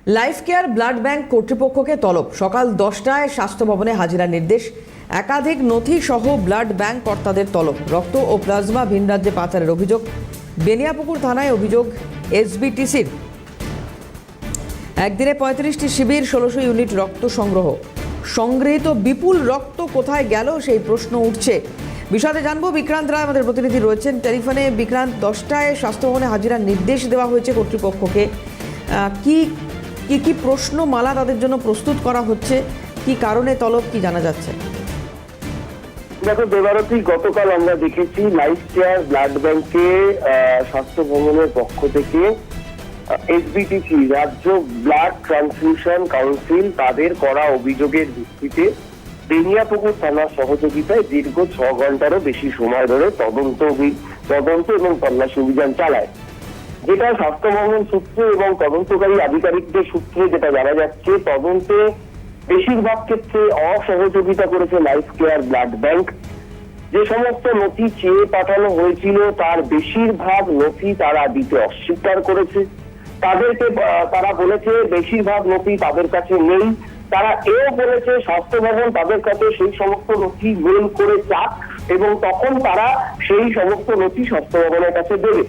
Life care blood bank কর্তৃপক্ষকে তলব। সকাল 10টায় স্বাস্থ্য ভবনে হাজিরার নির্দেশ। একাধিক নথি সহ ব্লাড ব্যাংক কর্তাদের তলব। রক্ত ও প্লাজমা ভিন রাজ্যে পাচারের অভিযোগ। বেনিয়াপুকুর থানায় অভিযোগ এসবিটিসির। একদিনে 35টি শিবির, 1600 ইউনিট রক্ত সংগ্রহ। সংগৃহীত বিপুল রক্ত কোথায় গেল সেই প্রশ্ন উঠছে। বিষয়ে জানবো, বিক্রান্ত রায় আমাদের প্রতিনিধি রয়েছেন টেলিফোনে। বিক্রান্ত, 10টায় স্বাস্থ্য ভবনে হাজিরার নির্দেশ দেওয়া হয়েছে কর্তৃপক্ষকে। কি কি কি প্রশ্নমালা তাদের জন্য প্রস্তুত করা হচ্ছে, কি কারণে তলব, কি জানা যাচ্ছে? দেখো দেবারতী, গতকাল আমরা দেখেছি লাইফ কেয়ার ব্লাড ব্যাংকে স্বাস্থ্য ভবনের পক্ষ থেকে এসবিটিসি রাজ্য ব্লাড ট্রান্সফিউশন কাউন্সিল তাদের করা অভিযোগের ভিত্তিতে বেনিয়াপুকুর থানার সহযোগিতায় দীর্ঘ 6 ঘন্টারও বেশি সময় ধরে তদন্ত এবং তল্লাশি অভিযান চালায়। যেটা স্বাস্থ্য ভবন সূত্রে এবং তদন্তকারী আধিকারিকদের সূত্রে যেটা জানা যাচ্ছে, তদন্তে বেশিরভাগ ক্ষেত্রে অসহযোগিতা করেছে লাইফ কেয়ার ব্লাড ব্যাংক। যে সমস্ত নথি চেয়ে পাঠানো হয়েছিল তার বেশিরভাগ নথি তারা দিতে অস্বীকার করেছে। তারা বলেছে বেশিরভাগ নথি তাদের কাছে নেই। তারা এও বলেছে স্বাস্থ্য ভবন তাদের কাছে সেই সমস্ত নথি মেল করে চাক এবং তখন তারা সেই সমস্ত নথি স্বাস্থ্য ভবনের কাছে দেবে।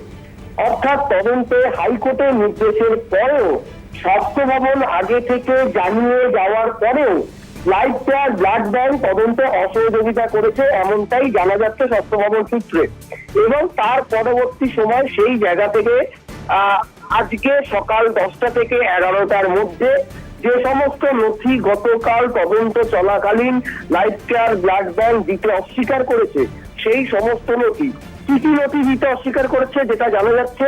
অর্থাৎ তদন্তে হাইকোর্টের নির্দেশের পরেও স্বাস্থ্য ভবন আগে থেকে জানিয়ে যাওয়ার পরেও লাইফ কেয়ার ব্লাড ব্যাংক তদন্তে অসহযোগিতা করেছে, এমনটাই জানা যাচ্ছে স্বাস্থ্য ভবন সূত্রে। এবং তার পরবর্তী সময় সেই জায়গা থেকে আজকে সকাল 10টা থেকে 11টার মধ্যে যে সমস্ত নথি গতকাল তদন্ত চলাকালীন লাইফ কেয়ার ব্লাড ব্যাংক দিতে অস্বীকার করেছে, সেই সমস্ত নথি কি নথি দিতে অস্বীকার করেছে যেটা জানা যাচ্ছে,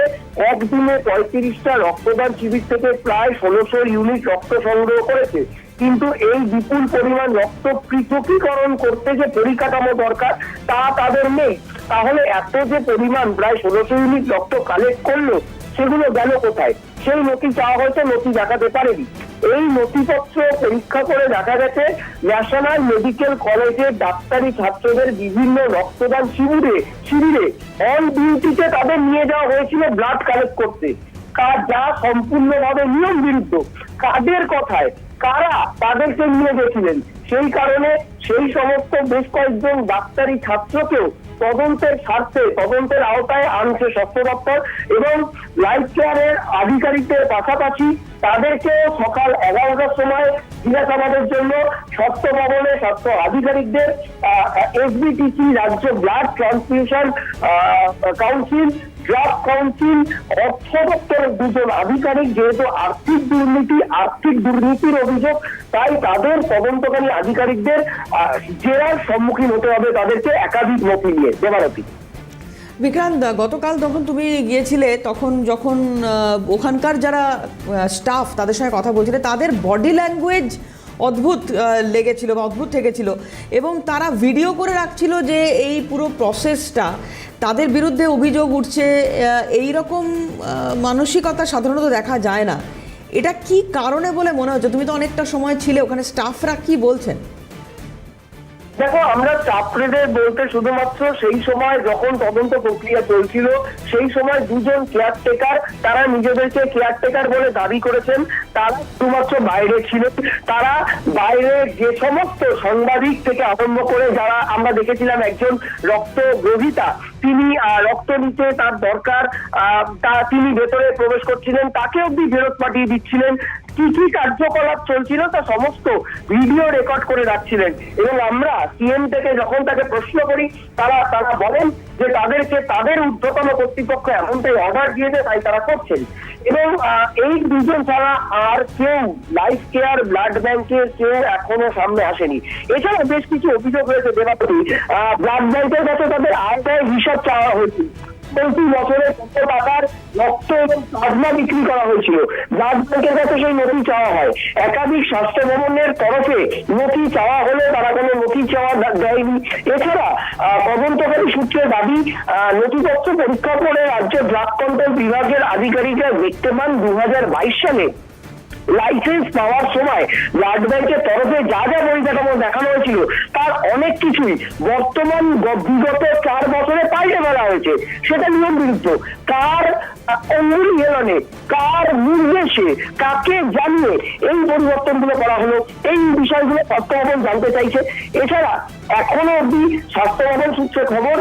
একদিনে 35টা রক্তদান শিবির থেকে প্রায় 1600 ইউনিট রক্ত সংগ্রহ করেছে। কিন্তু এই বিপুল পরিমাণ রক্ত পৃথকীকরণ করতে যে পরিকাঠামো দরকার তা তাদের নেই। তাহলে এত যে পরিমাণ প্রায় 1600 ইউনিট রক্ত কালেক্ট করলো, সেগুলো গেল কোথায়? সেই নথি চাওয়া হয়েছে, নথি দেখাতে পারেনি। এই নথিপত্র পরীক্ষা করে দেখা গেছে ন্যাশনাল মেডিকেল কলেজের ডাক্তারি ছাত্রদের বিভিন্ন রক্তদান শিবিরে অন ডিউটিতে তাদের নিয়ে যাওয়া হয়েছিল ব্লাড কালেক্ট করতে, যা সম্পূর্ণভাবে নিয়ম বিরুদ্ধ। কাদের কথায়, কারা তাদেরকে নিয়ে গেছিলেন, সেই কারণে সেই সমস্ত বেশ কয়েকজন ডাক্তারি ছাত্রকেও তদন্তের স্বার্থে তদন্তের আওতায় আনছে স্বাস্থ্য দপ্তর এবং লাইফ কেয়ারের আধিকারিকদের পাশাপাশি তাদেরকেও সকাল 11টার সময় জিজ্ঞাসাবাদের জন্য স্বাস্থ্য ভবনে স্বাস্থ্য আধিকারিকদের এসবিটিসি রাজ্য blood transfusion council, drug council, অর্থ দপ্তরের দুজন আধিকারিক, যেহেতু আর্থিক দুর্নীতির অভিযোগ, তাই তাদের তদন্তকারী আধিকারিকদের জেরার সম্মুখীন হতে হবে তাদেরকে একাধিক নথি নিয়ে। দেবারতী, বিক্রান্ত, গতকাল যখন তুমি গিয়েছিলে তখন যখন ওখানকার যারা স্টাফ তাদের সঙ্গে কথা বলছিলে, তাদের বডি ল্যাঙ্গুয়েজ অদ্ভুত লেগেছিল বা অদ্ভুত থেকেছিল এবং তারা ভিডিও করে রাখছিল যে এই পুরো প্রসেসটা তাদের বিরুদ্ধে অভিযোগ উঠছে। এই রকম মানসিকতা সাধারণত দেখা যায় না। এটা কি কারণে বলে মনে হচ্ছে? তুমি তো অনেকটা সময় ছিলে ওখানে, স্টাফরা কি বলছেন? দেখো, আমরা চাপড়েদের বলতে শুধুমাত্র সেই সময় যখন তদন্ত প্রক্রিয়া চলছিল সেই সময় দুজন কেয়ারটেকার, তারা নিজেদেরকে কেয়ারটেকার বলে দাবি করেছেন, তারা শুধুমাত্র বাইরে ছিলেন। তারা বাইরে যে সমস্ত সাংবাদিক থেকে আরম্ভ করে যারা আমরা দেখেছিলাম, একজন রক্ত গ্রহীতা, তিনি রক্ত নিতে তার দরকার, তিনি ভেতরে প্রবেশ করছিলেন, তাকে অব্দি ফেরত পাঠিয়ে দিচ্ছিলেন। কি কি কার্যকলাপ চলছিল তা সমস্ত ভিডিও রেকর্ড করে রাখছিলেন। এবং আমরা সিএম থেকে যখন তাকে প্রশ্ন করি, তারা বলেন যে তাদেরকে তাদের ঊর্ধ্বতন কর্তৃপক্ষ এমনটাই অর্ডার দিয়েছে, তাই তারা করছেন। এবং এই দুজন ছাড়া আর কেউ লাইফ কেয়ার ব্লাড ব্যাংকের কেউ এখনো সামনে আসেনি। এছাড়া বেশ কিছু অভিযোগ হয়েছে দেবাপতি, ব্লাড ব্যাংকের কাছে তাদের আয় হিসাব চাওয়া হয়েছিল। প্রতি বছরে কত টাকার রক্ত এবং প্লাজমা বিক্রি করা হয়েছিল, ব্লাড ব্যাংকের কাছে সেই নথি চাওয়া হয়। একাধিক স্বাস্থ্য ভবনের তরফে নথি চাওয়া হলে তারা কোনো নথি চাওয়া দেয়নি। এছাড়া তদন্তকারী সূত্রের দাবি, নথিপত্র পরীক্ষা করে রাজ্য ড্রাগ কন্ট্রোল বিভাগের আধিকারিকরা দেখতে পান 2022 সালে লাইসেন্স পাওয়ার সময় ব্লাড ব্যাংকের তরফে যা যা পরিকাঠামো দেখানো হয়েছিল তার অনেক কিছুই বিগত 4 বছরে পাল্টে ফেলা হয়েছে। সেটা নিয়ম বিরুদ্ধ। কার অঙ্গুলি কার নির্দেশে কাকে জানিয়ে এই পরিবর্তনগুলো করা হলো, এই বিষয়গুলো স্বাস্থ্য ভবন জানতে চাইছে। এছাড়া এখনো অব্দি স্বাস্থ্য ভবন সূত্রে খবর,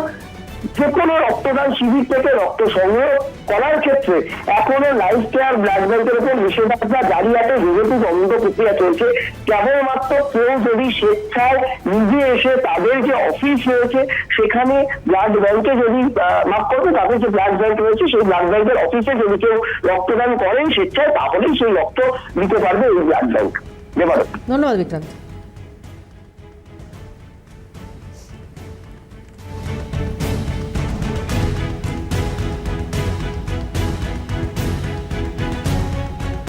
যে কোনো রক্তদান শিবির থেকে রক্ত সংগ্রহ করার ক্ষেত্রে এখনো লাইফ কেয়ার ব্লাড ব্যাংকের উপর নিষেধাজ্ঞা জারি আছে, যেহেতু তদন্ত প্রক্রিয়া চলছে। কেবলমাত্র কেউ যদি স্বেচ্ছায় নিজে এসে তাদের যে অফিস রয়েছে সেখানে ব্লাড ব্যাংকে যদি মাফ করবে, তাদের যে ব্লাড ব্যাংক রয়েছে সেই ব্লাড ব্যাংকের অফিসে যদি কেউ রক্তদান করেন স্বেচ্ছায়, তাহলেই সেই রক্ত দিতে পারবে এই ব্লাড ব্যাংক। ধন্যবাদ বিক্রান্ত।